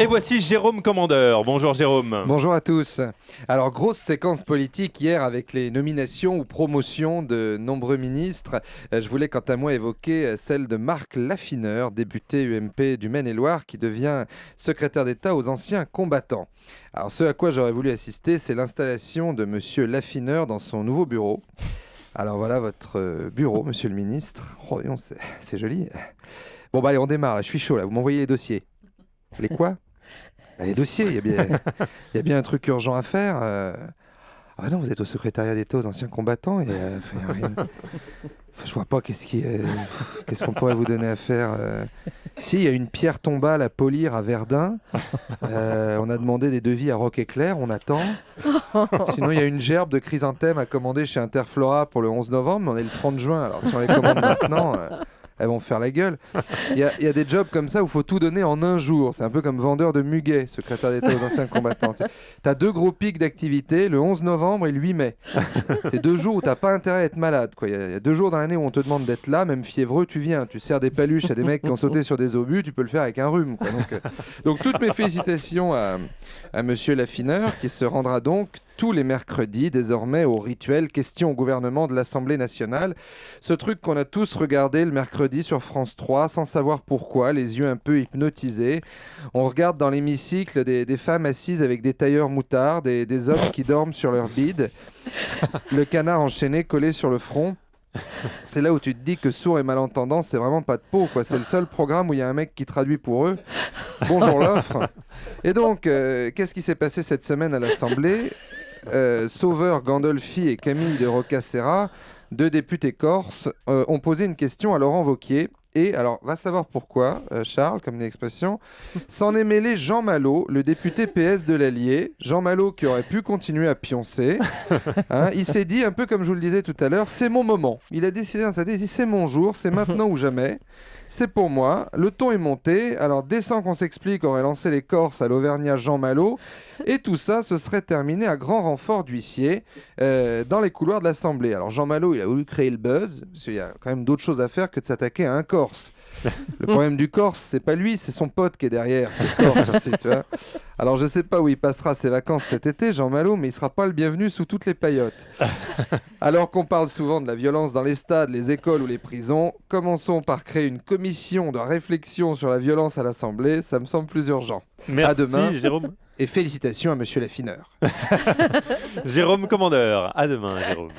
Et voici Jérôme Commandeur. Bonjour Jérôme. Bonjour à tous. Alors, grosse séquence politique hier avec les nominations ou promotions de nombreux ministres. Je voulais quant à moi évoquer celle de Marc Laffineur, député UMP du Maine-et-Loire, qui devient secrétaire d'État aux anciens combattants. Alors, ce à quoi j'aurais voulu assister, c'est l'installation de Monsieur Laffineur dans son nouveau bureau. Alors voilà votre bureau, monsieur le ministre. Oh, non, c'est joli. Bon, bah allez, on démarre. Là. Je suis chaud, là. Vous m'envoyez les dossiers. Les quoi? Les dossiers, il y a bien un truc urgent à faire. Ah non, vous êtes au secrétariat d'État aux anciens combattants. Et, rien... je vois pas qu'est-ce qu'on pourrait vous donner à faire. Si, il y a une pierre tombale à polir à Verdun. On a demandé des devis à Roc Éclair, on attend. Sinon, il y a une gerbe de chrysanthème à commander chez Interflora pour le 11 novembre, mais on est le 30 juin. Alors, si on les commande maintenant... elles vont faire la gueule. Il y a des jobs comme ça où il faut tout donner en un jour. C'est un peu comme vendeur de muguet, secrétaire d'État aux anciens combattants. Tu as 2 gros pics d'activité, le 11 novembre et le 8 mai. C'est 2 jours où tu n'as pas intérêt à être malade. Il y a 2 jours dans l'année où on te demande d'être là, même fiévreux, tu viens. Tu sers des paluches à des mecs qui ont sauté sur des obus, tu peux le faire avec un rhume. Donc toutes mes félicitations à monsieur Laffineur qui se rendra donc tous les mercredis désormais au rituel question au gouvernement de l'Assemblée nationale. Ce truc qu'on a tous regardé le mercredi sur France 3 sans savoir pourquoi, les yeux un peu hypnotisés. On regarde dans l'hémicycle des femmes assises avec des tailleurs moutards, des hommes qui dorment sur leur bide, le canard enchaîné collé sur le front. C'est là où tu te dis que sourd et malentendant, c'est vraiment pas de peau, quoi. C'est le seul programme où il y a un mec qui traduit pour eux. Bonjour l'offre. Et donc, qu'est-ce qui s'est passé cette semaine à l'Assemblée ? Sauveur, Gandolfi et Camille de Rocca-Serra, 2 députés corses, ont posé une question à Laurent Wauquiez. Et alors, va savoir pourquoi, Charles, comme une expression, s'en est mêlé Jean Malo, le député PS de l'Allier. Jean Malo qui aurait pu continuer à pioncer. Il s'est dit, un peu comme je vous le disais tout à l'heure, c'est mon moment. Il a décidé dans sa tête, il dit, c'est mon jour, c'est maintenant ou jamais. C'est pour moi, le ton est monté, alors descend qu'on s'explique aurait lancé les Corses à l'Auvergnat Jean Malo, et tout ça se serait terminé à grand renfort d'huissiers dans les couloirs de l'Assemblée. Alors Jean Malo, il a voulu créer le buzz, parce qu'il y a quand même d'autres choses à faire que de s'attaquer à un Corse. Le problème du Corse, c'est pas lui, c'est son pote qui est derrière, qui est Corse aussi, tu vois. Alors je sais pas où il passera ses vacances cet été, Jean Malo, mais il sera pas le bienvenu sous toutes les paillotes. Alors qu'on parle souvent de la violence dans les stades, les écoles ou les prisons, commençons par créer une commission de réflexion sur la violence à l'Assemblée, ça me semble plus urgent. Merci à demain, Jérôme. Et félicitations à monsieur Laffineur. Jérôme Commandeur, à demain Jérôme.